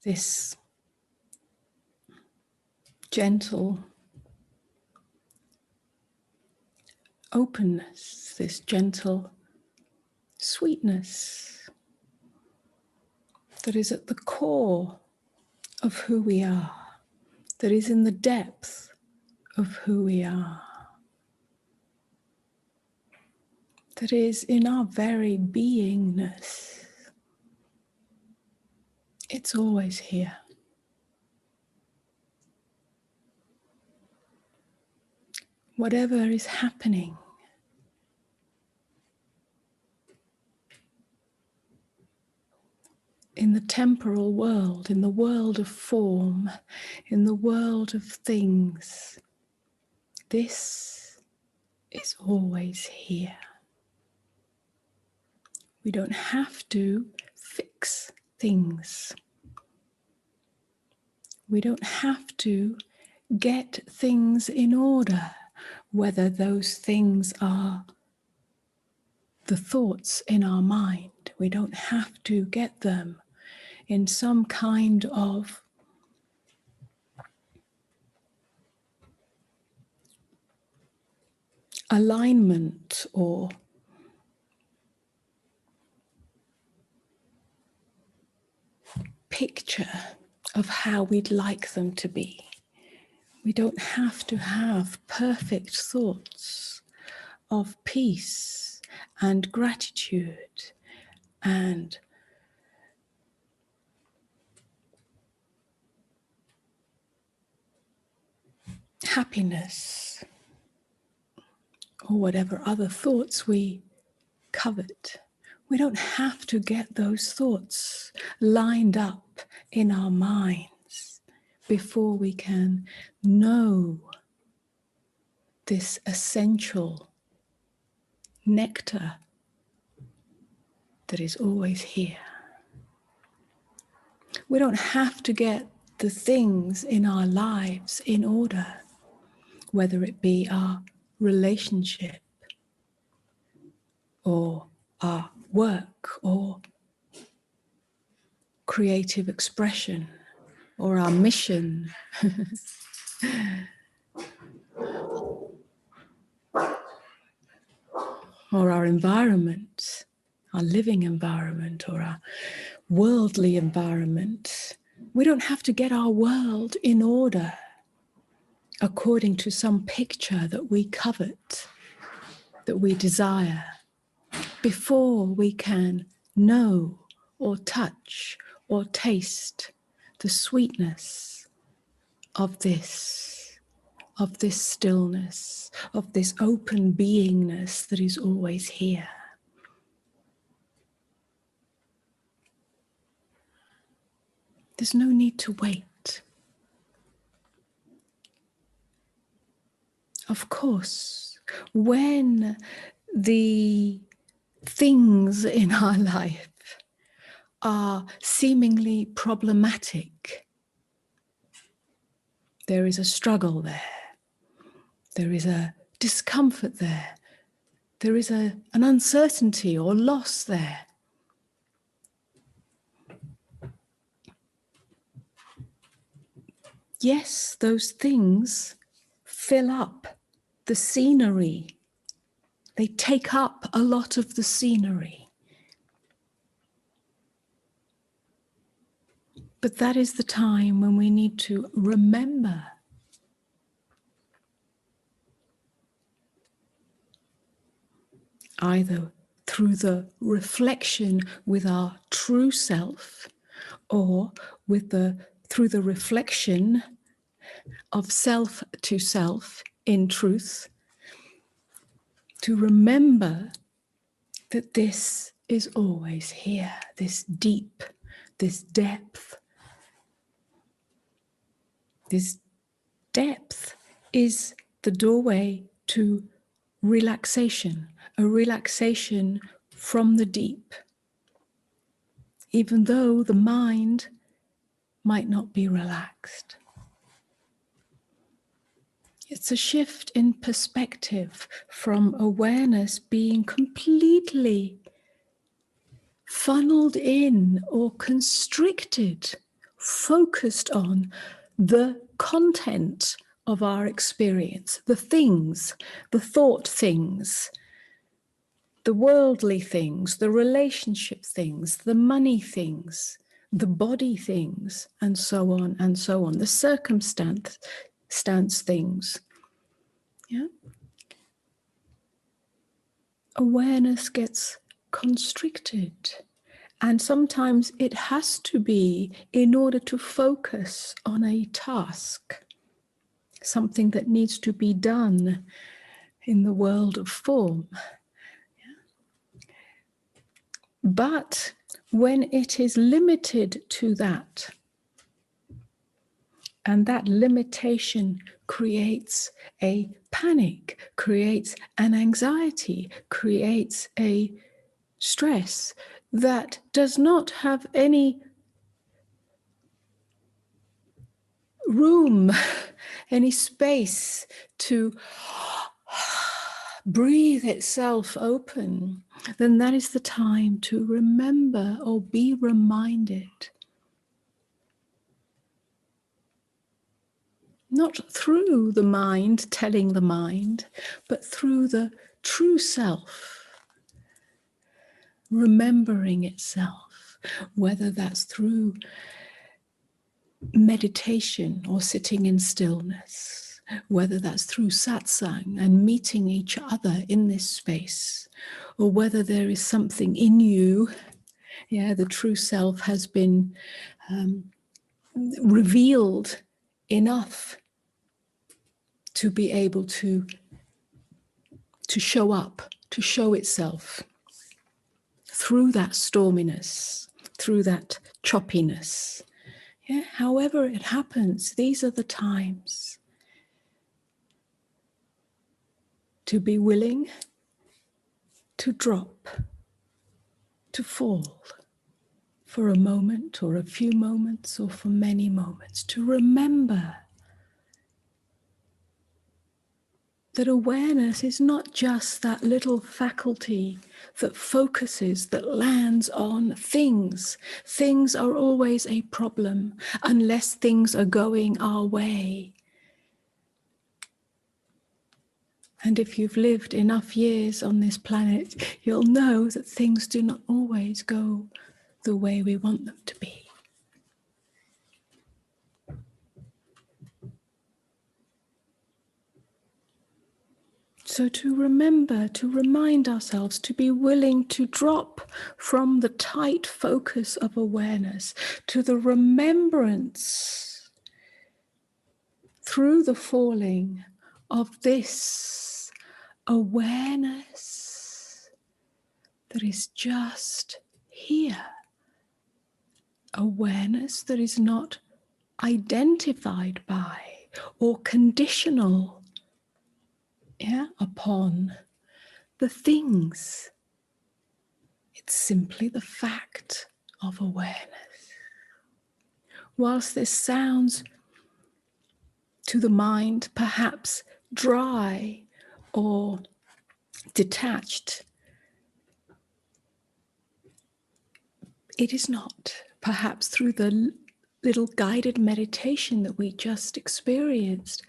this gentle openness, this gentle sweetness that is at the core of who we are, that is in the depth of who we are, that is in our very beingness. It's always here. Whatever is happening, in the temporal world, in the world of form, in the world of things, this is always here. We don't have to fix things. We don't have to get things in order, whether those things are the thoughts in our mind. We don't have to get them in some kind of alignment or picture of how we'd like them to be. We don't have to have perfect thoughts of peace and gratitude and happiness or whatever other thoughts we covet. We don't have to get those thoughts lined up in our minds before we can know this essential nectar that is always here. We don't have to get the things in our lives in order, whether it be our relationship or our work or creative expression or our mission. Or our environment, our living environment, or our worldly environment. We don't have to get our world in order according to some picture that we covet, that we desire, before we can know or touch or taste the sweetness of this stillness, of this open beingness that is always here. There's no need to wait. Of course, when the things in our life are seemingly problematic, there is a struggle there. There is a discomfort there. There is an uncertainty or loss there. Yes, those things fill up the scenery. They take up a lot of the scenery. But that is the time when we need to remember either through the reflection with our true self or through the reflection of self to self in truth, to remember that this is always here, this deep, this depth. This depth is the doorway to relaxation, a relaxation from the deep, even though the mind might not be relaxed. It's a shift in perspective from awareness being completely funneled in or constricted focused on the content of our experience, the things, the thought things, the worldly things, the relationship things, the money things, the body things, and so on and so on, the circumstance things. Yeah? Awareness gets constricted. And sometimes it has to be in order to focus on a task, something that needs to be done in the world of form. But when it is limited to that, and that limitation creates a panic, creates an anxiety, creates a stress that does not have any room, any space to breathe itself open, then that is the time to remember or be reminded. Not through the mind telling the mind, but through the true self remembering itself, whether that's through meditation or sitting in stillness, whether that's through satsang and meeting each other in this space, or whether there is something in you, the true self has been revealed enough to be able to show up, to show itself through that storminess, through that choppiness. However it happens, these are the times to be willing to drop, to fall for a moment or a few moments or for many moments, to remember that awareness is not just that little faculty that focuses, that lands on things. Things are always a problem unless things are going our way. And if you've lived enough years on this planet, you'll know that things do not always go the way we want them to be. So to remember, to remind ourselves, to be willing to drop from the tight focus of awareness to the remembrance through the falling of this awareness that is just here. Awareness that is not identified by or conditional upon the things. It's simply the fact of awareness. Whilst this sounds to the mind perhaps dry or detached, it is not. Perhaps through the little guided meditation that we just experienced,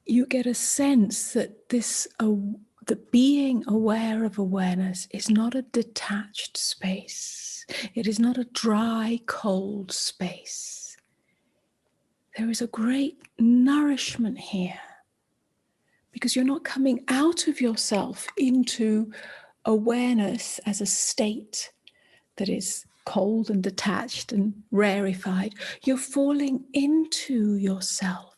you get a sense that the being aware of awareness is not a detached space. It is not a dry, cold space. There is a great nourishment here because you're not coming out of yourself into awareness as a state that is cold and detached and rarefied. You're falling into yourself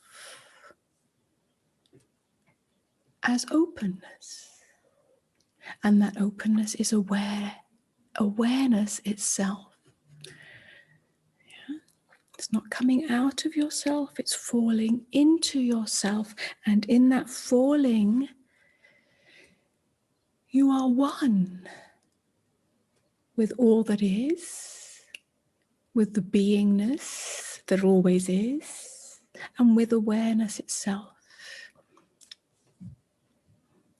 as openness. And that openness is awareness itself. It's not coming out of yourself, it's falling into yourself. And in that falling, you are one with all that is, with the beingness that always is, and with awareness itself.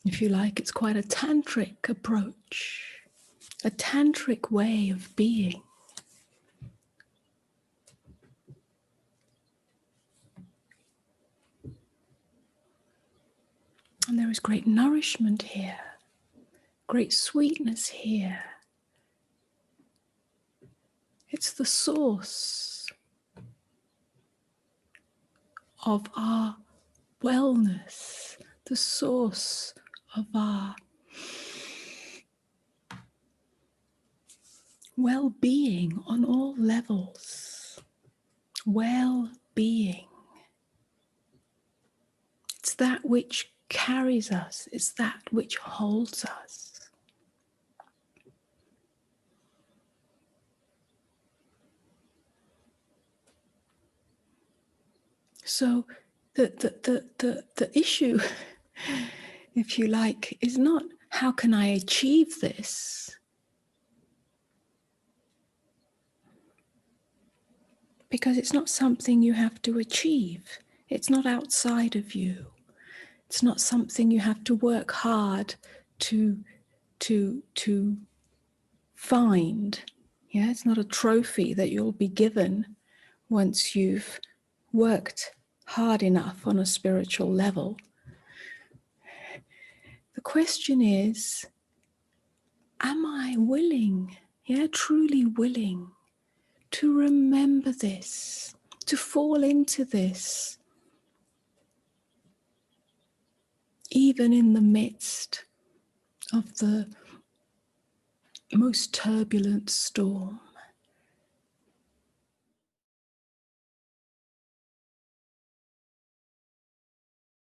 If you like, it's quite a tantric approach, a tantric way of being. great nourishment here, great sweetness here. It's the source of our wellness, the source of our well-being on all levels. Well-being. It's that which carries us. It's that which holds us. So the issue, if you like, is not how can I achieve this? Because it's not something you have to achieve. It's not outside of you. It's not something you have to work hard to find. Yeah, it's not a trophy that you'll be given once you've worked hard enough on a spiritual level. The question is, am I willing, truly willing to remember this, to fall into this, even in the midst of the most turbulent storm?